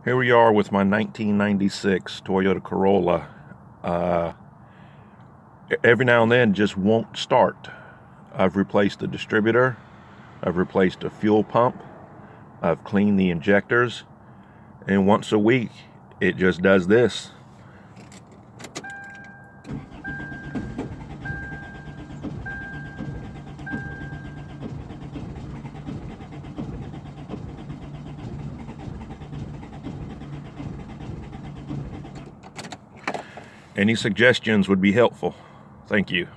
Here we are with my 1996 Toyota Corolla. Every now and then it just won't start. I've replaced the distributor, I've replaced a fuel pump, I've cleaned the injectors, and once a week it just does this. Any suggestions would be helpful. Thank you.